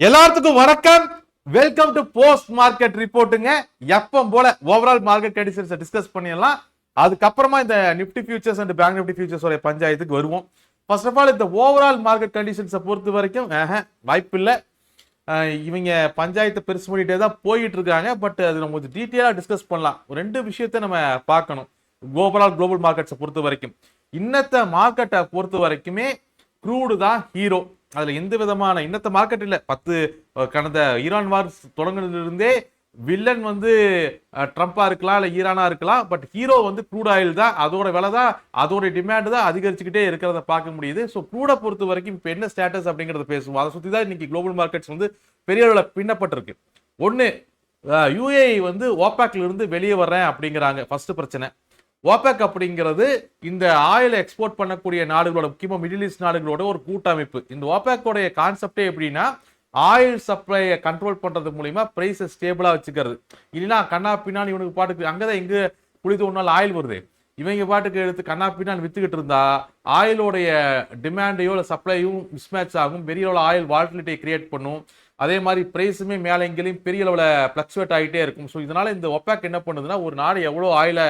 எல்லாத்துக்கும் வணக்கம். Welcome to post market ரிப்போர்ட்டுங்க. எப்பவும் போல ஓவரால் மார்க்கெட் கண்டிஷன்ஸ் டிஸ்கஸ் பண்ணிடலாம். அதுக்கப்புறமா இந்த Nifty futures and bank Nifty futures உடைய பஞ்சாயத்துக்கு வருவோம். ஃபர்ஸ்ட் ஆஃப் ஆல் இந்த ஓவரால் மார்க்கெட் கண்டிஷன்ஸை பொறுத்த வரைக்கும் வாய்ப்பு இல்லை. இவங்க பஞ்சாயத்தை பெருசு பண்ணிட்டே தான் போயிட்டு இருக்காங்க. பட் அது நம்ம கொஞ்சம் டீட்டெயிலாக டிஸ்கஸ் பண்ணலாம். ரெண்டு விஷயத்தை நம்ம பார்க்கணும். ஓவரால் குளோபல் மார்க்கெட்ஸை பொறுத்த வரைக்கும் இன்னத்த மார்க்கெட்டை பொறுத்த வரைக்குமே க்ரூடு தான் ஹீரோ. அதுல எந்த விதமான இன்னத்த மார்க்கெட் இல்ல. கடந்த ஈரான் வார் தொடங்கினதிலிருந்தே வில்லன் வந்து ட்ரம்பா இருக்கலாம், இல்ல ஈரானா இருக்கலாம். பட் ஹீரோ வந்து க்ரூட் ஆயில் தான். அதோட விலை தான், அதோட டிமாண்ட் தான் அதிகரிச்சுக்கிட்டே இருக்கிறத பார்க்க முடியுது. ஸோ க்ரூடை பொறுத்த வரைக்கும் இப்போ என்ன ஸ்டேட்டஸ் அப்படிங்கிறத பேசுவோம். அதை சுற்றி தான் இன்னைக்கு குளோபல் மார்க்கெட்ஸ் வந்து பெரிய அளவில் பின்னப்பட்டிருக்கு. ஒன்று, யுஏஇ வந்து ஓபேக்ல இருந்து வெளியே வர்றேன் அப்படிங்கிறாங்க. ஃபர்ஸ்ட் பிரச்சனை. ஓபேக் அப்படிங்கிறது இந்த ஆயிலை எக்ஸ்போர்ட் பண்ணக்கூடிய நாடுகளோட, முக்கியமாக மிடில் ஈஸ்ட் நாடுகளோட ஒரு கூட்டமைப்பு. இந்த ஓபேக்கோடைய கான்செப்டே எப்படின்னா, ஆயில் சப்ளையை கண்ட்ரோல் பண்றது மூலியமா பிரைஸை ஸ்டேபிளா வச்சுக்கிறது. இல்லைன்னா கண்ணா பின்னாடி இவனுக்கு பாட்டுக்கு அங்கதான் எங்க குளித்து ஒரு நாள் ஆயில் வருது, இவங்க பாட்டுக்கு எடுத்து கண்ணா பின்னாடி வித்துக்கிட்டு இருந்தா ஆயிலோடைய டிமாண்டையோ இல்லை சப்ளையும் மிஸ்மேட்ச் ஆகும். பெரிய அளவில் ஆயில் வால்டிலிட்டியை கிரியேட் பண்ணும். அதே மாதிரி பிரைஸுமே மேலே எங்கேயும் பெரிய அளவில் பிளக்சுவேட் ஆகிட்டே இருக்கும். ஸோ இதனால இந்த ஒபேக் என்ன பண்ணுதுன்னா, ஒரு நாடு எவ்வளோ ஆயிலை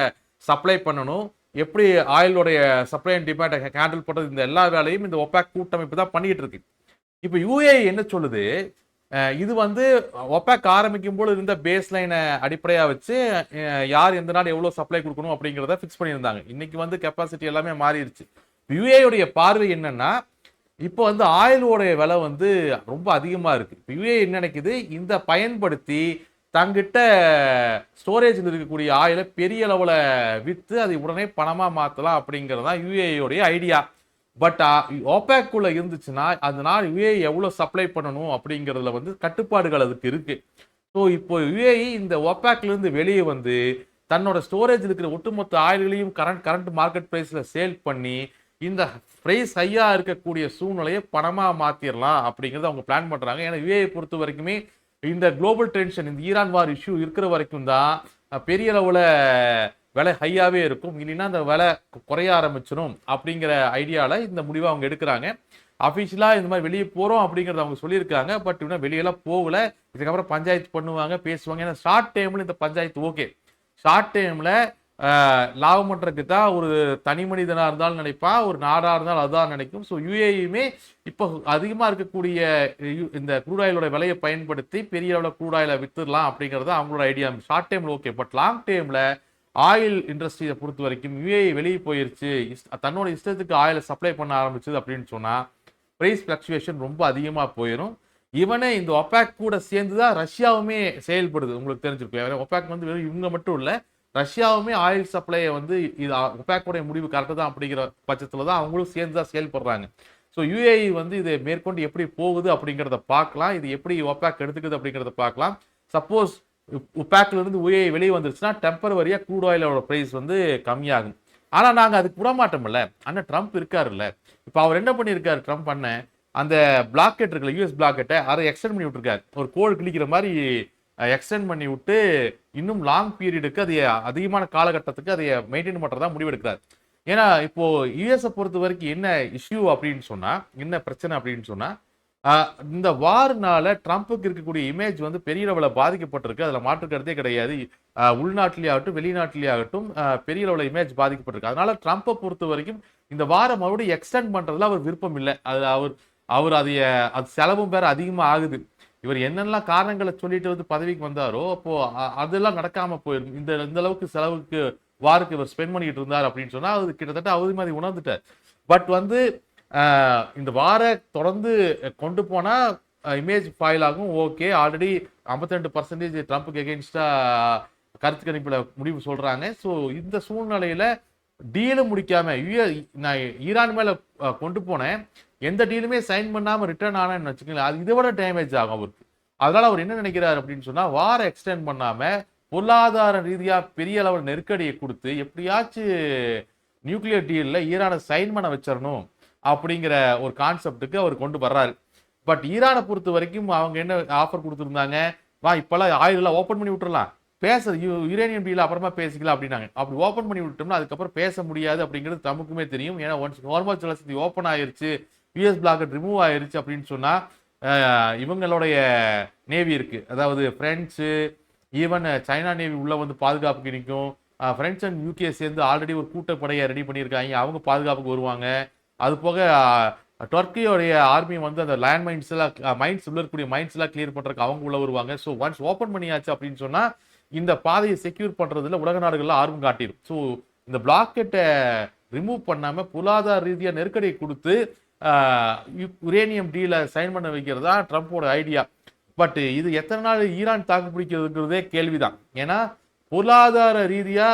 சப்ளை பண்ணணும், எப்படி ஆயிலோடைய சப்ளை அண்ட் டிமாண்டை ஹேண்டில் பண்றது, இந்த எல்லா வேலையும் இந்த ஒபேக் கூட்டமைப்பு தான் பண்ணிட்டு இருக்கு. இப்போ யுஏஇ என்ன சொல்லுது, இது வந்து ஒபேக் ஆரம்பிக்கும் போது இருந்த பேஸ் லைனை அடிப்படையாக வச்சு யார் எந்த நாடு எவ்வளோ சப்ளை கொடுக்கணும் அப்படிங்கிறத ஃபிக்ஸ் பண்ணியிருந்தாங்க. இன்னைக்கு வந்து கெப்பாசிட்டி எல்லாமே மாறிடுச்சு. யுஏஇயோடைய பார்வை என்னன்னா, இப்போ வந்து ஆயிலோடைய விலை வந்து ரொம்ப அதிகமாக இருக்கு. யுஏஇ என்ன நினைக்குது, இந்த பயன்படுத்தி தங்கிட்ட ஸ்டோரேஜில் இருக்கக்கூடிய ஆயிலை பெரிய அளவில் விற்று அதை உடனே பணமாக மாற்றலாம் அப்படிங்கிறது தான் யுஏஇயோடைய ஐடியா. பட் ஓபேக்குள்ள இருந்துச்சுன்னா அதனால யுஏஇ எவ்வளோ சப்ளை பண்ணணும் அப்படிங்கிறதுல வந்து கட்டுப்பாடுகள் அதுக்கு இருக்கு. ஸோ இப்போ யுஏஇ இந்த ஓபேக்ல இருந்து வெளியே வந்து தன்னோட ஸ்டோரேஜ் இருக்கிற ஒட்டுமொத்த ஆயில்களையும் கரண்ட் மார்க்கெட் பிரைஸ்ல சேல் பண்ணி இந்த பிரைஸ் ஹையா இருக்கக்கூடிய சூழ்நிலையை பணமா மாத்திரலாம் அப்படிங்கிறத அவங்க பிளான் பண்றாங்க. ஏன்னா யுஏஇ பொறுத்த வரைக்குமே இந்த குளோபல் டென்ஷன், இந்த ஈரான் வார் இஷ்யூ இருக்கிற வரைக்கும் தான் பெரிய அளவுல விலை ஹையாவே இருக்கும். இல்லைன்னா அந்த விலை குறைய ஆரம்பிச்சிடும் அப்படிங்கிற ஐடியால இந்த முடிவை அவங்க எடுக்கிறாங்க. அபிஷியலா இந்த மாதிரி வெளியே போறோம் அப்படிங்கறத அவங்க சொல்லியிருக்காங்க. பட் இன்னும் வெளியெல்லாம் போகல. இதுக்கப்புறம் பஞ்சாயத்து பண்ணுவாங்க, பேசுவாங்க. ஏன்னா ஷார்ட் டைம்ல இந்த பஞ்சாயத்து ஓகே. ஷார்ட் டைம்ல லாபம் பண்றதுக்கு தான் ஒரு தனி மனிதனா இருந்தாலும் நினைப்பான், ஒரு நாடா இருந்தாலும் அதுதான் நினைக்கும். ஸோ யுஏஇயுமே இப்போ அதிகமா இருக்கக்கூடிய இந்த க்ரூட் ஆயிலோட விலையை பயன்படுத்தி பெரிய அளவில் க்ரூட் ஆயிலை வித்துடலாம் அப்படிங்கிறது அவங்களோட ஐடியா. ஷார்ட் டைம்ல ஓகே. பட் லாங் டைம்ல ஆயில் இண்டஸ்ட்ரியை பொறுத்த வரைக்கும் யுஏஇ வெளியே போயிருச்சு, தன்னோட இஷ்டத்துக்கு ஆயிலை சப்ளை பண்ண ஆரம்பிச்சது அப்படின்னு சொன்னா பிரைஸ் ஃபிளக்சுவேஷன் ரொம்ப அதிகமாக போயிடும். இவனே இந்த ஒபேக் கூட சேர்ந்து தான் ரஷ்யாவுமே செயல்படுது. உங்களுக்கு தெரிஞ்சிருக்கும். ஒபேக் வந்து வெறும் இவங்க மட்டும் இல்லை, ரஷ்யாவுமே ஆயில் சப்ளையை வந்து இது ஒபேக்கோடைய முடிவு கரெக்டாக தான் அப்படிங்கிற பட்சத்தில் தான் அவங்களும் சேர்ந்து தான் செயல்படுறாங்க. ஸோ யுஏஇ வந்து இதை மேற்கொண்டு எப்படி போகுது அப்படிங்கிறத பார்க்கலாம். இது எப்படி ஒபேக் எடுத்துக்குது அப்படிங்கிறத பார்க்கலாம். சப்போஸ் ஒபேக்ல இருந்து யுஏஇ வெளியே வந்துருச்சுன்னா டெம்பரவரியா க்ரூட் ஆயிலோட பிரைஸ் வந்து கம்மியாகும். ஆனா நாங்க அதுக்கு விட மாட்டோம்ல. அண்ணன் ட்ரம்ப் இருக்காருல்ல, இப்போ அவர் என்ன பண்ணியிருக்காரு, ட்ரம்ப் பண்ண அந்த பிளாக்கெட் இருக்குல்ல, யூஎஸ் பிளாக்கெட்டை அதை எக்ஸ்டெண்ட் பண்ணி விட்டுருக்காரு. ஒரு கோல் கிளிக்கிற மாதிரி எக்ஸ்டெண்ட் பண்ணி விட்டு இன்னும் லாங் பீரியடுக்கு அதை அதிகமான காலகட்டத்துக்கு அதை மெயின்டைன் பண்றதா முடிவெடுக்கிறார். ஏன்னா இப்போ யுஎஸ் பொறுத்த வரைக்கும் என்ன இஷ்யூ அப்படின்னு சொன்னா, என்ன பிரச்சனை அப்படின்னு சொன்னா, இந்த வார்னால ட்ரம்ப்புக்கு இருக்கக்கூடிய இமேஜ் வந்து பெரிய அளவில் பாதிக்கப்பட்டிருக்கு. அதில் மாற்று கருத்தே கிடையாது. உள்நாட்டிலே ஆகட்டும் வெளிநாட்டிலே ஆகட்டும் பெரிய அளவில் இமேஜ் பாதிக்கப்பட்டிருக்கு. அதனால ட்ரம்ப்பை பொறுத்த வரைக்கும் இந்த வாரம் மறுபடியும் எக்ஸ்டெண்ட் பண்றதுல அவர் விருப்பம் இல்லை. அது அவர் அது செலவும் வேற அதிகமாக ஆகுது. இவர் என்னெல்லாம் காரணங்களை சொல்லிட்டு வந்து பதவிக்கு வந்தாரோ அப்போ அதெல்லாம் நடக்காம போயிடும். இந்த அளவுக்கு செலவுக்கு வாருக்கு இவர் ஸ்பெண்ட் பண்ணிட்டு இருந்தார் அப்படின்னு சொன்னா அது கிட்டத்தட்ட அவதி மாதிரி உணர்ந்துட்டார். பட் வந்து இந்த வார தொடர்ந்து கொண்டு போனா இமேஜ் ஃபைல் ஆகும். ஓகே, ஆல்ரெடி 52% ட்ரம்ப்புக்கு எகெயின்ஸ்டா கருத்து கணிப்புல முடிவு சொல்றாங்க. ஸோ இந்த சூழ்நிலையில டீலும் முடிக்காம நான் ஈரான் மேல கொண்டு போனேன், எந்த டீலுமே சைன் பண்ணாம ரிட்டர்ன் ஆனேன்னு வச்சுக்கோங்களேன், அது இதை விட டேமேஜ் ஆகும் அவருக்கு. அதனால அவர் என்ன நினைக்கிறார் அப்படின்னு சொன்னா, வார எக்ஸ்டெண்ட் பண்ணாம பொருளாதார ரீதியா பெரிய அளவில் நெருக்கடியை கொடுத்து எப்படியாச்சும் நியூக்ளியர் டீல்ல ஈரானை சைன் பண்ண வச்சிடணும் அப்படிங்கிற ஒரு கான்செப்டுக்கு அவர் கொண்டு வர்றாரு. பட் ஈரானை பொறுத்த வரைக்கும் அவங்க என்ன ஆஃபர் கொடுத்துருந்தாங்க, வா இப்பெல்லாம் ஆயிலெல்லாம் ஓப்பன் பண்ணி விட்டுறலாம், யுரேனியம் டீல் அப்புறமா பேசிக்கலாம் அப்படின்னாங்க. அப்படி ஓப்பன் பண்ணி விட்டோம்னா அதுக்கப்புறம் பேச முடியாது அப்படிங்கிறது நமக்குமே தெரியும். ஏன்னா ஒன்ஸ் நார்மல் ஜலசக்தி ஓப்பன் ஆயிருச்சு, யூஎஸ் பிளாக்கெட் ரிமூவ் ஆயிருச்சு அப்படின்னு சொன்னா இவங்களுடைய நேவி இருக்கு, அதாவது பிரெஞ்சு, ஈவன் சைனா நேவி உள்ள வந்து பாதுகாப்புக்கு நிற்கும். பிரெஞ்சு அண்ட் யூகே சேர்ந்து ஆல்ரெடி ஒரு கூட்டப்படையை ரெடி பண்ணியிருக்காங்க, அவங்க பாதுகாப்புக்கு வருவாங்க. அது போக டர்க்கியோடைய ஆர்மி வந்து அந்த லேண்ட் மைன்ஸ் எல்லாம் மைன்ஸ் உள்ள இருக்கக்கூடிய மைன்ஸ் எல்லாம் கிளியர் பண்றதுக்கு அவங்க உள்ள வருவாங்க. ஸோ ஒன்ஸ் ஓப்பன் பண்ணியாச்சு அப்படின்னு சொன்னா இந்த பாதையை செக்யூர் பண்றதுல உலக நாடுகள்ல ஆர்வம் காட்டிடும். ஸோ இந்த பிளாக்கெட்டை ரிமூவ் பண்ணாம பொருளாதார ரீதியா நெருக்கடியை கொடுத்து யுரேனியம் டீல சைன் பண்ண வைக்கிறதா ட்ரம்ப்போட ஐடியா. பட் இது எத்தனை நாள் ஈரான் தாக்கு பிடிக்கிறதுங்கிறதே கேள்விதான். ஏன்னா பொருளாதார ரீதியா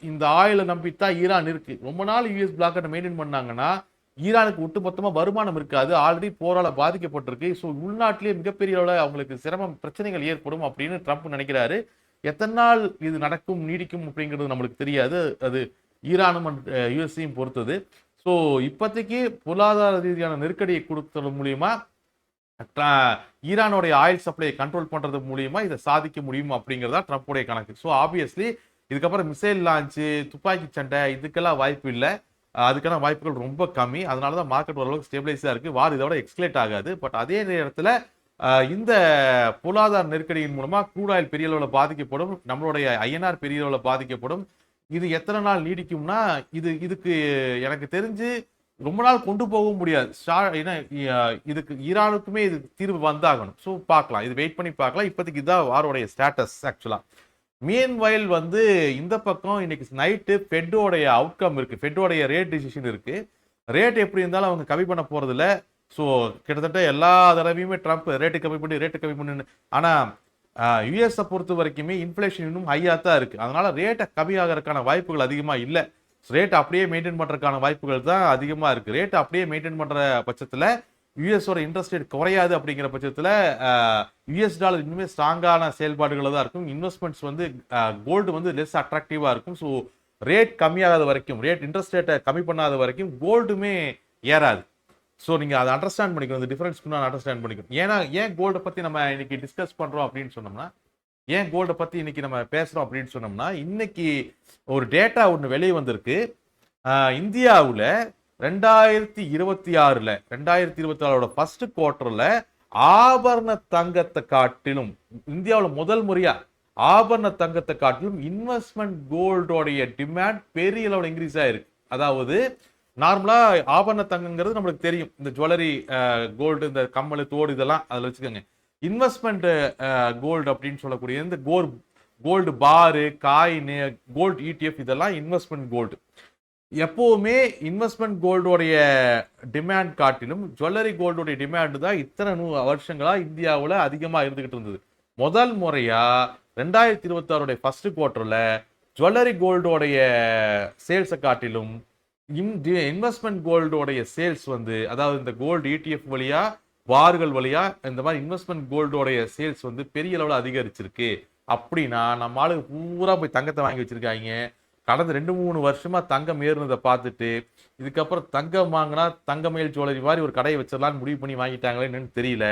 இந்த ஆயிலை நம்பித்தான் ஈரான் இருக்கு. ரொம்ப நாள் யூஎஸ் பிளாக்கெட்டை மெயின்டைன் பண்ணாங்கன்னா ஈரானுக்கு ஒட்டுமொத்தமா வருமானம் இருக்காது, ஆல்ரெடி போரால பாதிக்கப்பட்டிருக்கு. ஸோ உள்நாட்டிலேயே மிகப்பெரிய அளவில் அவங்களுக்கு சிரமம் பிரச்சனைகள் ஏற்படும் அப்படின்னு ட்ரம்ப் நினைக்கிறாரு. எத்தனை நாள் இது நடக்கும் நீடிக்கும் அப்படிங்கிறது நம்மளுக்கு தெரியாது, அது ஈரானும் யுஎஸ்ஐயும் பொறுத்தது. ஸோ இப்போதைக்கு பொருளாதார ரீதியான நெருக்கடியை கொடுத்தது மூலியமா ஈரானுடைய ஆயில் சப்ளையை கண்ட்ரோல் பண்றது மூலியமா இதை சாதிக்க முடியும் அப்படிங்கிறதா ட்ரம்ப்புடைய கணக்கு. ஸோ ஆப்வியஸ்லி இதுக்கப்புறம் மிசைல் லான்ச்சு, துப்பாக்கி சண்டை இதுக்கெல்லாம் வாய்ப்பு இல்லை, அதுக்கான வாய்ப்புகள் ரொம்ப கம்மி. அதனால தான் மார்க்கெட் ஓரளவுக்கு ஸ்டேபிளைஸாக இருக்குது. வார் இதோட எக்ஸ்கலேட் ஆகாது. பட் அதே நேரத்தில் இந்த பொருளாதார நெருக்கடியின் மூலமாக க்ரூட் ஆயில் பெரிய அளவில் பாதிக்கப்படும், நம்மளுடைய ஐஎன்ஆர் பெரிய அளவில் பாதிக்கப்படும். இது எத்தனை நாள் நீடிக்கும்னா இதுக்கு எனக்கு தெரிஞ்சு ரொம்ப நாள் கொண்டு போகவும் முடியாது. ஏன்னா இதுக்கு ஈரானுக்குமே இது தீர்வு வந்தாகணும். ஸோ பார்க்கலாம், இது வெயிட் பண்ணி பார்க்கலாம். இப்போதைக்கு இதுதான் வாரோடைய ஸ்டேட்டஸ். ஆக்சுவலாக மீன் வயல் வந்து இந்த பக்கம் இன்னைக்கு நைட்டு ஃபெட்டோடைய அவுட்கம் இருக்கு, ஃபெட்டோடைய ரேட் டிசிஷன் இருக்கு. ரேட் எப்படி இருந்தாலும் அவங்க கம்மி பண்ண போறது இல்லை. ஸோ கிட்டத்தட்ட எல்லா தடவையுமே ட்ரம்ப் ரேட்டு கம்மி பண்ணு, ஆனால் யூஎஸை பொறுத்த வரைக்குமே இன்ஃப்ளேஷன் இன்னும் ஹையாக தான் இருக்கு. அதனால ரேட்டை கம்மியாகிறதுக்கான வாய்ப்புகள் அதிகமாக இல்லை. ரேட் அப்படியே மெயின்டைன் பண்றதுக்கான வாய்ப்புகள் தான் அதிகமா இருக்கு. ரேட் அப்படியே மெயின்டைன் பண்ற பட்சத்துல யூஎஸோட இன்ட்ரெஸ்ட் ரேட் குறையாது. அப்படிங்கிற பட்சத்துல யூஎஸ் டாலர் இன்னுமே ஸ்ட்ராங்கான செயல்பாடுகள் தான் இருக்கும். இன்வெஸ்ட்மெண்ட்ஸ் வந்து கோல்டு வந்து லெஸ் அட்ராக்டிவா இருக்கும். ஸோ ரேட் கம்மியாகாத வரைக்கும், ரேட் இன்ட்ரெஸ்ட் ரேட்டை கம்மி பண்ணாத வரைக்கும் கோல்டுமே ஏறாது. ஸோ நீங்க அதை அண்டர்ஸ்டாண்ட் பண்ணிக்கணும், இந்த டிஃபரன்ஸ் அண்டர்ஸ்டாண்ட் பண்ணிக்கணும். ஏன்னா ஏன் கோல்டை பத்தி நம்ம இன்னைக்கு டிஸ்கஸ் பண்றோம் அப்படின்னு சொன்னோம்னா, ஏன் கோல்டை பத்தி இன்னைக்கு நம்ம பேசுறோம் அப்படின்னு சொன்னோம்னா, இன்னைக்கு ஒரு டேட்டா ஒன்று வெளியே வந்திருக்கு. இந்தியாவில் 2026 ஃபர்ஸ்ட் குவார்டர்ல ஆபரண தங்கத்தை காட்டிலும், இந்தியாவில் முதல் முறையா ஆபரண தங்கத்தை காட்டிலும் இன்வெஸ்ட்மெண்ட் கோல்டோடைய டிமாண்ட் பெரிய அளவில் இன்க்ரீஸ் ஆயிருக்கு. அதாவது நார்மலா ஆபரண தங்கங்கிறது நம்மளுக்கு தெரியும், இந்த ஜுவல்லரி கோல்டு, இந்த கம்மல் தோடு இதெல்லாம் அதில் வச்சுக்கோங்க. இன்வெஸ்ட்மெண்ட் கோல்டு அப்படின்னு சொல்லக்கூடிய இந்த கோல்டு பாரு, காயின், கோல்டு ETF இதெல்லாம் இன்வெஸ்ட்மெண்ட் கோல்டு. எப்பவுமே இன்வெஸ்ட்மெண்ட் கோல்டோடைய டிமாண்ட் காட்டிலும் ஜுவல்லரி கோல்டோடைய டிமாண்ட் தான் இத்தனை வருஷங்களா இந்தியாவில் அதிகமாக இருந்துகிட்டு இருந்தது. முதல் முறையா 2026 ஃபர்ஸ்ட் குவார்டர்ல ஜுவல்லரி கோல்டோடைய சேல்ஸை காட்டிலும் இன்வெஸ்ட்மெண்ட் கோல்டோடைய சேல்ஸ் வந்து, அதாவது இந்த கோல்டு ETF வழியா பார்கள் வழியா இந்த மாதிரி இன்வெஸ்ட்மெண்ட் கோல்டோடைய சேல்ஸ் வந்து பெரிய அளவில் அதிகரிச்சிருக்கு. அப்படின்னா நம்ம ஆளுக்கு பூரா போய் தங்கத்தை வாங்கி வச்சிருக்காங்க. கடந்த 2-3 வருஷமா தங்கம் ஏறுனதை பார்த்துட்டு இதுக்கப்புறம் தங்கம் வாங்கினா தங்கமேல் ஜுவல்லரி மாதிரி ஒரு கடையை வச்சிடலான்னு முடிவு பண்ணி வாங்கிட்டாங்களே என்னன்னு தெரியல.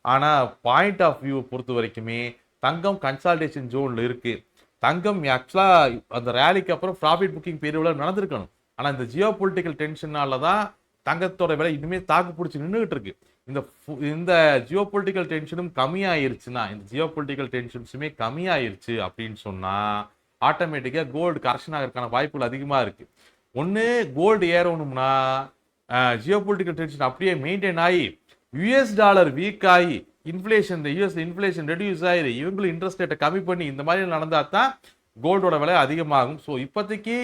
ஆனா பாயிண்ட் ஆஃப் வியூ பொறுத்த வரைக்குமே தங்கம் கன்சால்டேஷன் ஜோன்ல இருக்கு. தங்கம் ஆக்சுவலா அந்த ரேலிக்கு அப்புறம் ப்ராஃபிட் புக்கிங் பீரியட் நடந்திருக்கணும். ஆனா இந்த ஜியோ பொலிட்டிக்கல் டென்ஷனால தான் தங்கத்தோட விலை இன்னுமே தாக்கு பிடிச்சி நின்றுகிட்டு இருக்கு. இந்த ஜியோ பொலிட்டிக்கல் டென்ஷனும் கம்மியாயிருச்சுன்னா, இந்த ஜியோ பொலிட்டிக்கல் டென்ஷன்ஸுமே கம்மியாயிருச்சு அப்படின்னு சொன்னா ஆட்டோமேட்டிக்கா கோல்டு கரெக்ஷன் ஆகிறதுக்கான வாய்ப்புகள் அதிகமா இருக்கு. ஒன்று கோல்டு ஏறணும்னா ஜியோ பொலிட்டிக்கல் டென்ஷன் அப்படியே மெயின்டைன் ஆகி யூஎஸ் டாலர் வீக் ஆகி இன்ஃப்ளேஷன், யூஎஸ் இன்ஃப்ளேஷன் ரெடியூஸ் ஆகி இவங்களும் இன்ட்ரெஸ்ட் ரேட்டை கம்மி பண்ணி இந்த மாதிரி நடந்தா தான் கோல்டோட விலை அதிகமாகும். ஸோ இப்போதைக்கு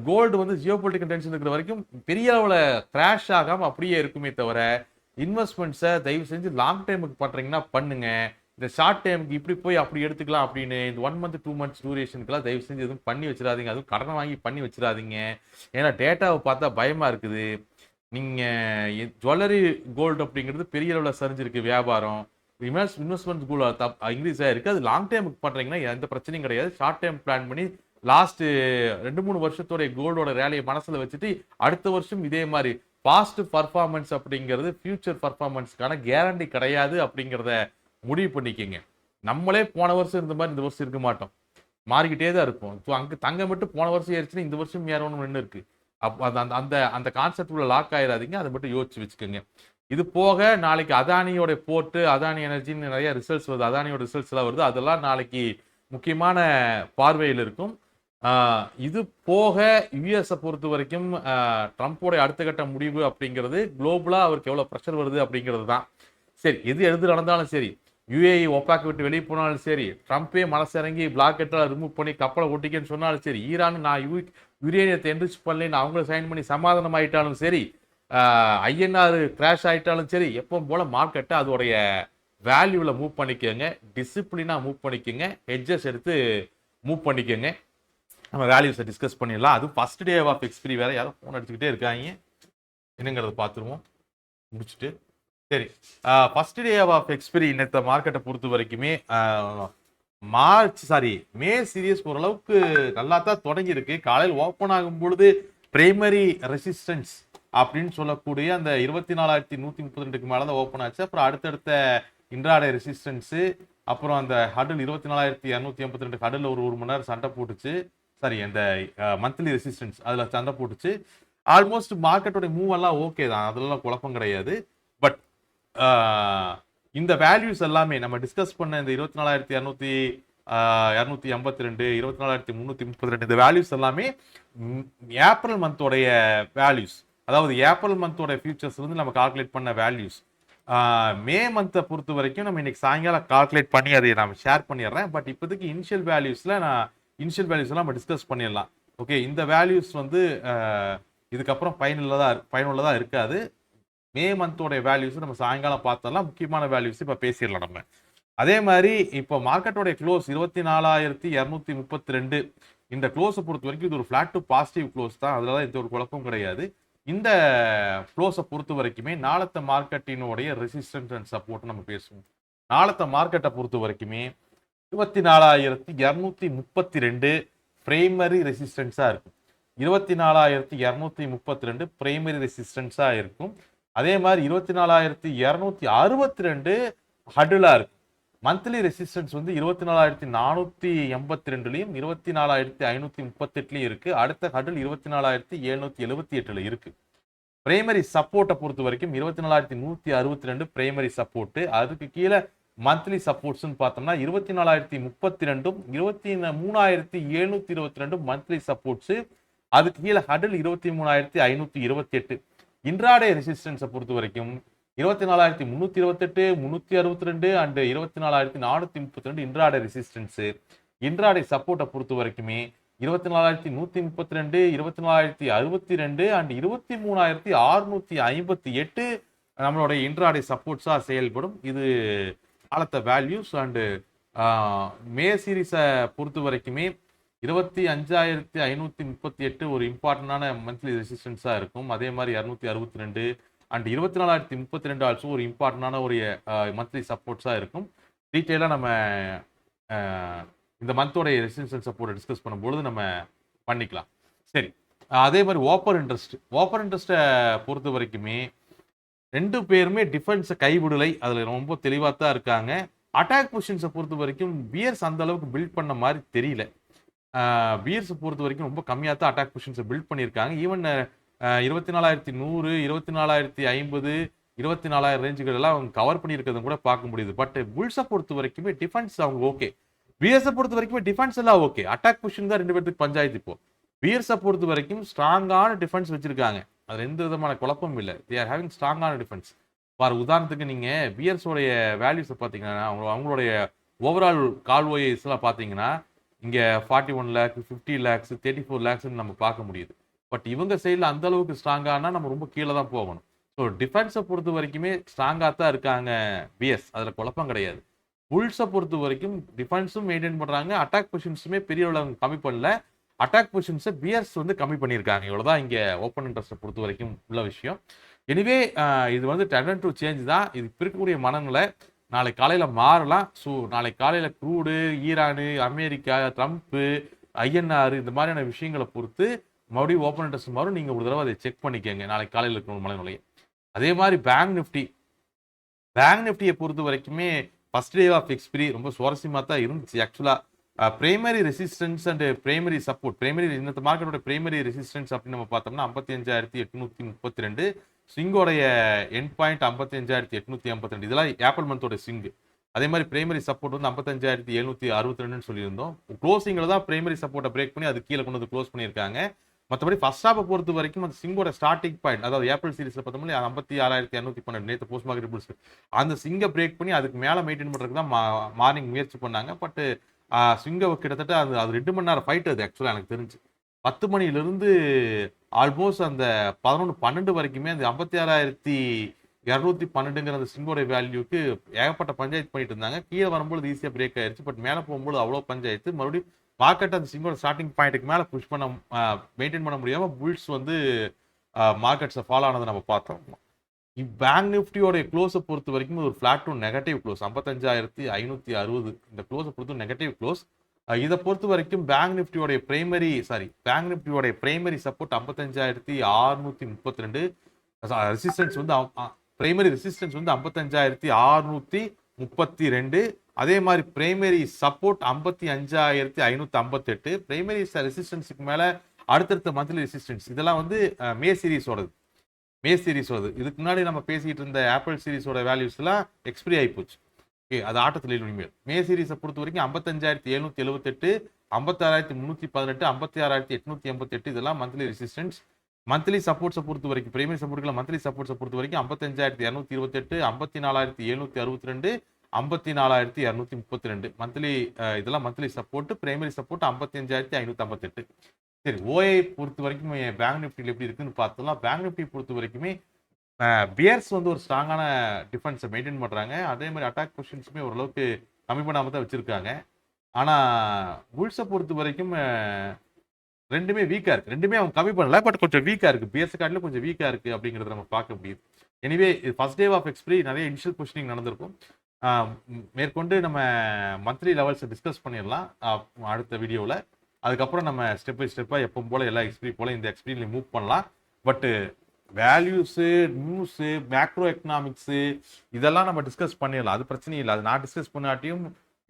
கோல்டு வந்து ஜியோ பொலிட்டிக்கல் டென்ஷன் இருக்கிற வரைக்கும் பெரிய அளவில் கிராஷ் ஆகாமல் அப்படியே இருக்குமே தவிர, இன்வெஸ்ட்மெண்ட்ஸை தயவு செஞ்சு லாங் டைமுக்கு பண்ணுறீங்கன்னா பண்ணுங்க. இந்த ஷார்ட் டைமுக்கு இப்படி போய் அப்படி எடுத்துக்கலாம் அப்படின்னு இந்த 1 month 2 months டூரேஷனுக்குலாம் தயவு செஞ்சு எதுவும் பண்ணி வச்சிடாதீங்க. அதுவும் கடனை வாங்கி பண்ணி வச்சிடாதீங்க. ஏன்னா டேட்டாவை பார்த்தா பயமாக இருக்குது. நீங்கள் ஜுவல்லரி கோல்டு அப்படிங்கிறது பெரிய அளவில் சரிஞ்சிருக்கு வியாபாரம். இன்வெஸ்ட்மெண்ட் கோல்டு இன்க்ரீஸ் ஆகிருக்கு. அது லாங் டைமுக்கு பண்ணுறீங்கன்னா எந்த பிரச்சனையும் கிடையாது. ஷார்ட் டைம் பிளான் பண்ணி லாஸ்ட் 2-3 வருஷத்தோடைய கோல்டோட ரேலியை மனசில் வச்சுட்டு அடுத்த வருஷம் இதே மாதிரி பாஸ்ட் பர்ஃபார்மன்ஸ் அப்படிங்கிறது ஃபியூச்சர் பர்ஃபார்மன்ஸ்க்கான கேரண்டி கிடையாது அப்படிங்கிறத முடிவு பண்ணிக்கோங்க. நம்மளே போன வருஷம் இருந்த மாதிரி இந்த வருஷம் இருக்க மாட்டோம், மாறிக்கிட்டே தான் இருப்போம். இப்போ அங்கே தங்கம் மட்டும் போன வருஷம் ஏறிச்சுன்னா இந்த வருஷம் ஏறணும்னு இருக்கு. அந்த அந்த அந்த கான்செப்ட் உள்ள லாக் ஆயிடாதீங்க, அதை மட்டும் யோசிச்சு வச்சுக்கோங்க. இது போக நாளைக்கு அதானியோட போர்ட்டு, அதானி எனர்ஜின்னு நிறைய ரிசல்ட்ஸ் வருது, அதானியோட ரிசல்ட்ஸ் எல்லாம் வருது, அதெல்லாம் நாளைக்கு முக்கியமான பார்வையில் இருக்கும். இது போக யுஎஸ் பொறுத்த வரைக்கும் ட்ரம்ப்போட அடுத்த கட்ட முடிவு அப்படிங்கிறது குளோபலா அவருக்கு எவ்வளவு ப்ரெஷர் வருது அப்படிங்கிறது தான். சரி, எது எது நடந்தாலும் சரி, யுஏஇ ஒப்பாக்க விட்டு வெளியே போனாலும் சரி, ட்ரம்ப்பே மனசிறங்கி பிளாக்கெட்டால் ரிமூவ் பண்ணி கப்பலை ஒட்டிக்கன்னு சொன்னாலும் சரி, ஈரான் நான் யுரேனியத்தை என்ரிச் பண்ணலன்னு அவங்கள சைன் பண்ணி சமாதானம் ஆயிட்டாலும் சரி, ஐஎன்ஆர் கிராஷ் ஆயிட்டாலும் சரி, எப்போ போல மார்க்கெட்டை அதோடைய வேல்யூவில் மூவ் பண்ணிக்கோங்க, டிசிப்ளினாக மூவ் பண்ணிக்கோங்க, ஹெட்ஜஸ் எடுத்து மூவ் பண்ணிக்கோங்க. நம்ம வேல்யூஸை டிஸ்கஸ் பண்ணிடலாம். அது ஃபர்ஸ்ட் டே ஆஃப் எக்ஸ்பிரி வேற யாரும் ஃபோன் அடிச்சுக்கிட்டே இருக்காங்க, என்னங்கிறத பார்த்துருவோம் முடிச்சுட்டு. சரி, ஃபர்ஸ்ட் டே ஆஃப் எக்ஸ்பிரி இன்னத்த மார்க்கெட்டை பொறுத்த வரைக்குமே மே சீரியஸ் ஓரளவுக்கு நல்லா தான் தொடங்கி இருக்கு. காலையில் ஓப்பன் ஆகும் பொழுது பிரைமரி ரெசிஸ்டன்ஸ் அப்படின்னு சொல்லக்கூடிய அந்த 24,132க்கு மேலே தான் ஓப்பன் ஆச்சு. அப்புறம் அடுத்தடுத்த இன்ட்ராடே ரெசிஸ்டன்ஸு, அப்புறம் அந்த ஹடல் 24,282 ஹடல் ஒரு மணி நேரம் சண்டை போட்டுச்சு. சாரி, அந்த மந்த்லி ரெசிஸ்டன்ஸ் அதில் சண்டை போட்டுச்சு. ஆல்மோஸ்ட் மார்க்கெட்டோட மூவ் எல்லாம் ஓகே தான், அதுலலாம் குழப்பம் கிடையாது. பட் இந்த வேல்யூஸ் எல்லாமே நம்ம டிஸ்கஸ் பண்ண இந்த 24,282, 24,332 இந்த வேல்யூஸ் எல்லாமே ஏப்ரல் மந்தோடைய வேல்யூஸ். அதாவது ஏப்ரல் மந்தோட ஃபியூச்சர்ஸ் வந்து நம்ம கால்குலேட் பண்ண வேல்யூஸ். மே மந்த்தை பொறுத்த வரைக்கும் நம்ம இன்னைக்கு சாயங்காலம் கால்குலேட் பண்ணி அதை நான் ஷேர் பண்ணிடுறேன். பட் இப்போதைக்கு இனிஷியல் வேல்யூஸ் எல்லாம் நம்ம டிஸ்கஸ் பண்ணிடலாம். ஓகே, இந்த வேல்யூஸ் வந்து இதுக்கப்புறம் பயனுள்ளதா இருக்காது. மே மந்தோட வேல்யூஸ் நம்ம சாயங்காலம் பார்த்தோம்னா முக்கியமான வேல்யூஸ் இப்போ பேசிடலாம் நம்ம. அதே மாதிரி இப்போ மார்க்கெட்டோட க்ளோஸ் 24,232 இந்த க்ளோஸை பொறுத்த வரைக்கும் இது ஒரு ஃபிளாட் டு பாசிட்டிவ் க்ளோஸ் தான், அதுல தான் எந்த ஒரு குழப்பம் கிடையாது. இந்த க்ளோஸை பொறுத்த வரைக்குமே நாளத்த மார்க்கெட்டினுடைய ரெசிஸ்டன்ஸ் அண்ட் சப்போர்ட் நம்ம பேசுவோம். நாளத்த மார்க்கெட்டை பொறுத்த வரைக்குமே 24,232 பிரைமரி ரெசிஸ்டன்ஸா இருக்கும். 24,232 பிரைமரி ரெசிஸ்டன்ஸா இருக்கும். அதே மாதிரி 24,262 ஹடுலா இருக்கு. மந்த்லி ரெசிஸ்டன்ஸ் வந்து 24,482லயும் 24,538லயும் இருக்கு. அடுத்த ஹடில் 24,778 இருக்கு. பிரைமரி சப்போர்ட்டை பொறுத்த வரைக்கும் 24,162 பிரைமரி சப்போர்ட். அதுக்கு கீழே மந்த்லி சப்போர்ட்ஸ்ன்னு பார்த்தோம்னா 24,032ம் 23,722 மந்த்லி சப்போர்ட்ஸ். அதுக்கு கீழே ஹடில் 23,528. இன்ட்ராடே ரெசிஸ்டன்ஸை பொறுத்த வரைக்கும் 24,328, 362 அண்ட் 24,432 இன்ட்ராடே ரெசிஸ்டன்ஸ். இன்ட்ராடே சப்போர்ட்டை பொறுத்த வரைக்குமே 24,132, 24,062 அண்ட் 23,658 நம்மளுடைய இன்ட்ராடே சப்போர்ட்ஸா செயல்படும். இது காலத்த வேல்யூஸ். அண்டு மே சீரீஸை பொறுத்த வரைக்குமே 25,538 ஒரு இம்பார்ட்டன்டான மந்த்லி ரெசிஸ்டன்ஸா இருக்கும். அதே மாதிரி 262 அண்ட் 24,032 ஆல்சோ ஒரு இம்பார்ட்டன்டான ஒரு மந்த்லி சப்போர்ட்ஸா இருக்கும். டீட்டெயிலாக நம்ம இந்த மந்தோடைய ரெசிஸ்டன்ஸ் சப்போர்ட்டை டிஸ்கஸ் பண்ணும்பொழுது நம்ம பண்ணிக்கலாம். சரி, அதே மாதிரி ஓப்பர் இன்ட்ரெஸ்ட்டை பொறுத்த வரைக்குமே ரெண்டு பேருமே டிஃபென்ஸை கைவிடலை, அதில் ரொம்ப தெளிவாக தான் இருக்காங்க. அட்டாக் பொசிஷன்ஸை பொறுத்த வரைக்கும் பியர்ஸ் அந்த அளவுக்கு பில்ட் பண்ண மாதிரி தெரியல. பியர்ஸை பொறுத்த வரைக்கும் ரொம்ப கம்மியாக தான் அட்டாக் பொசிஷன்ஸை பில்ட் பண்ணியிருக்காங்க. ஈவன் 24,100, 24,050, 24,000 ரேஞ்சுகள் எல்லாம் அவங்க கவர் பண்ணியிருக்கிறதும் கூட பார்க்க முடியுது. பட் புல்ஸை பொறுத்த வரைக்குமே டிஃபென்ஸ் அவங்க ஓகே, பியர்ஸை பொறுத்த வரைக்குமே டிஃபென்ஸ் எல்லாம் ஓகே. அட்டாக் பொசிஷன் தான் ரெண்டு பேருக்கு பஞ்சாயத்து. இப்போ பியர்ஸை பொறுத்த வரைக்கும் ஸ்ட்ராங்கான டிஃபென்ஸ் வச்சிருக்காங்க, அது எந்த விதமான குழப்பமும் இல்லை. தே ஆர் ஹேவிங் ஸ்ட்ராங்கான டிஃபென்ஸ். ஃபார் உதாரணத்துக்கு நீங்கள் பியர்ஸோடைய வேல்யூஸை பார்த்தீங்கன்னா அவங்களுடைய ஓவரால் கால்வோய்ஸ்லாம் பார்த்தீங்கன்னா இங்கே 41 lakhs, 50 lakhs, 34 lakhs நம்ம பார்க்க முடியுது. பட் இவங்க சைடில் அந்த அளவுக்கு ஸ்ட்ராங்கானா நம்ம ரொம்ப கீழே தான் போகணும். ஸோ டிஃபென்ஸை பொறுத்த வரைக்குமே ஸ்ட்ராங்காக தான் இருக்காங்க பிஎஸ், அதில் குழப்பம் கிடையாது. புல்ஸை பொறுத்த வரைக்கும் டிஃபென்ஸும் மெயின்டைன் பண்ணுறாங்க, அட்டாக் பொசிஷன்ஸுமே பெரிய அளவு கம்மி பண்ணல. அட்டாக் பொசிஷன்ஸை பியர்ஸ் வந்து கம்மி பண்ணியிருக்காங்க. இவ்வளோதான் இங்கே ஓப்பன் இன்ட்ரெஸ்ட்டை பொறுத்த வரைக்கும் உள்ள விஷயம். எனிவே இது வந்து டெண்டன்ட் டு சேஞ்ச் தான். இது இருக்கக்கூடிய மனநிலை நாளை காலையில் மாறலாம். ஸோ நாளை காலையில் crude, Iran, America, Trump, INR இந்த மாதிரியான விஷயங்களை பொறுத்து மறுபடியும் ஓப்பன் இன்ட்ரெஸ்ட் மாறும். நீங்கள் ஒரு தடவை அதை செக் பண்ணிக்கோங்க நாளை காலையில் இருக்கிற மனநிலையை. அதே மாதிரி பேங்க் நிஃப்டியை பொறுத்த வரைக்குமே ஃபர்ஸ்ட் டே ஆஃப் எக்ஸ்பிரி ரொம்ப சுவாரஸ்யமாக தான் இருந்துச்சு. ஆக்சுவலாக primary resistance and primary support, இந்த மார்க்கெட்டோட பிரைமரி ரெசிஸ்டன்ஸ் அப்படின்னு நம்ம பார்த்தோம்னா 55,832, ஸ்விங்கோடைய எண்ட் பாயிண்ட் 55,852. இதெல்லாம் ஏப்ரல் மந்தோட ஸ்விங். அதே மாதிரி பிரைமரி சப்போர்ட் வந்து 55,762 சொல்லியிருந்தோம். க்ளோசிங்கில் தான் பிரைமரி சப்போர்ட்டை பிரேக் பண்ணி அது கீழே கொண்டு வந்து க்ளோஸ் பண்ணியிருக்காங்க. மற்றபடி ஃபர்ஸ்ட் ஹாஃபை பொறுத்த வரைக்கும் அந்த சிங்கோட ஸ்டார்டிங் பாயிண்ட், அதாவது ஏப்ரல் சீரிஸ்ல பார்த்தோம்னா 56,212 நேற்று போஸ்ட் மார்க்கெட் ரிப்போர்ட்ஸ், அந்த சிங்கை பிரேக் பண்ணி அதுக்கு மேலே மெயின்டைன் பண்ணுறதுக்கு தான் மார்னிங் முயற்சி பண்ணாங்க. பட் சிங்கை கிட்டத்தட்ட அது 2 மணி நேரம் ஃபைட். அது ஆக்சுவலாக எனக்கு தெரிஞ்சு 10 மணிலிருந்து ஆல்மோஸ்ட் அந்த 11-12 வரைக்குமே அந்த 56,212ங்கிற அந்த சிங்கோட வேல்யூக்கு ஏகப்பட்ட பஞ்சாயத்து பண்ணிட்டு இருந்தாங்க. கீழே வரும்போது ஈஸியாக பிரேக் ஆயிருச்சு. பட் மேலே போகும்போது அவ்வளோ பஞ்சாயத்து. மறுபடியும் மார்க்கெட் அந்த சிங்கோட ஸ்டார்டிங் பாயிண்ட்டுக்கு மேலே புஷ் பண்ண மெயின்டைன் பண்ண முடியாமல் புல்ஸ் வந்து மார்க்கெட்ஸை ஃபாலோ ஆனதை நம்ம பார்த்தோம். பேங்க் நிஃப்டியோட க்ளோஸை பொறுத்த வரைக்கும் ஒரு ஃபிளாட் டு நெகட்டிவ் க்ளோஸ் 55,560. இந்த க்ளோஸை பொறுத்து நெகட்டிவ் க்ளோஸ். இதை பொறுத்த வரைக்கும் பேங்க் நிஃப்டியோடைய பிரைமரி சப்போர்ட் 55,632. ரெசிஸ்டன்ஸ் வந்து பிரைமரி ரெசிஸ்டன்ஸ் வந்து 55,632. அதே மாதிரி பிரைமரி சப்போர்ட் 55,558. பிரைமரி ரெசிஸ்டன்ஸுக்கு மேலே அடுத்தடுத்த மந்த்லி ரெசிஸ்டன்ஸ் இதெல்லாம் வந்து மே சீரிஸோடது. இதுக்கு முன்னாடி நம்ம பேசிட்டு இருந்த ஆப்பிள் சீரிஸோட வேல்யூஸ்லாம் எக்ஸ்பிரி ஆகி போச்சு. ஓகே, அது ஆட்டத்தில் இனிமேல் மே சீரிஸை பொறுத்த வரைக்கும் 55,778, 56,318, 56,888 இதெல்லாம் மந்த்லி ரெசிஸ்டன்ஸ். மந்த்லி சப்போர்ட்ஸை பொறுத்த வரைக்கும் பிரைமரி சப்போர்ட்டுக்கு மந்த்லி சப்போர்ட்ஸை பொறுத்த வரைக்கும் 55,228, 54,762, 54,232 மந்த்லி. இதெல்லாம் மந்த்லி சப்போர்ட். Primary support 55,558. சரி, ஓஐ பொறுத்த வரைக்கும் பேங்க் நிஃப்டியில் எப்படி இருக்குன்னு பார்த்தோம்னா, பேங்க் நிஃப்டி பொறுத்த வரைக்குமே பியர்ஸ் வந்து ஒரு ஸ்ட்ராங்கான டிஃபென்ஸை மெயின்டைன் பண்ணுறாங்க. அதே மாதிரி அட்டாக் பொசிஷன்ஸுமே ஓரளவுக்கு கம்மி பண்ணாமல் தான் வச்சுருக்காங்க. ஆனால் புல்ஸை பொறுத்த வரைக்கும் ரெண்டுமே வீக்காக இருக்குது. ரெண்டுமே அவங்க கம்மி பண்ணல, பட் கொஞ்சம் வீக்காக இருக்குது. பியர்ஸ் கார்டில் கொஞ்சம் வீக்காக இருக்குது அப்படிங்கிறத நம்ம பார்க்க முடியுது. Anyway first day of expiry நிறைய இனிஷியல் பொசிஷனிங் நடந்திருக்கும். மேற்கொண்டு நம்ம மந்த்லி லெவல்ஸை டிஸ்கஸ் பண்ணிடலாம் அடுத்த வீடியோவில். அதுக்கப்புறம் நம்ம ஸ்டெப் பை ஸ்டெப்பாக எப்பவும் போல் எல்லா எக்ஸ்பிரி போல் இந்த எக்ஸ்பிரியில் மூவ் பண்ணலாம். பட்டு வேல்யூஸு, நியூஸு, மேக்ரோ எக்கனாமிக்ஸு இதெல்லாம் நம்ம டிஸ்கஸ் பண்ணிடலாம். அது பிரச்சனை இல்லை. அது நான் டிஸ்கஸ் பண்ணாட்டியும்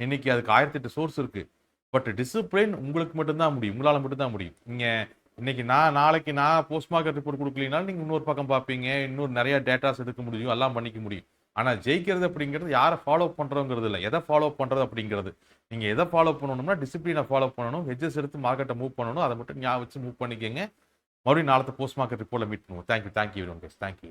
இன்னைக்கு அதுக்கு 1008 சோர்ஸ் இருக்குது. பட் டிசிப்ளின் உங்களுக்கு மட்டும்தான் முடியும், உங்களால் மட்டும்தான் முடியும். நீங்கள் இன்னைக்கு நாளைக்கு போஸ்ட் மார்க்கெட் ரிப்போர்ட் கொடுக்கலனாலும் நீங்கள் இன்னொரு பக்கம் பார்ப்பீங்க, இன்னொரு நிறைய டேட்டாஸ் எடுக்க முடியும், எல்லாம் பண்ணிக்க முடியும். ஆனால் ஜெயிக்கிறது அப்படிங்கிறது யாரை ஃபாலோ பண்ணுறோங்கிறது இல்லை, எதை ஃபாலோ பண்ணுறது அப்படிங்கிறது. நீங்கள் எதை ஃபாலோ பண்ணணும்னா டிசிப்ளினை ஃபாலோ பண்ணணும், ஹெட்ஜஸ் எடுத்து மார்க்கெட்டை மூவ் பண்ணணும். அதை மட்டும் ஞாபகம் வச்சு மூவ் பண்ணிக்கோங்க. மறுபடியும் நாளത്തെ போஸ்ட் மார்க்கெட் ரிப்போர்ட்டில் மீட் பண்ணுவோம். Thank you very much. தேங்க்யூ.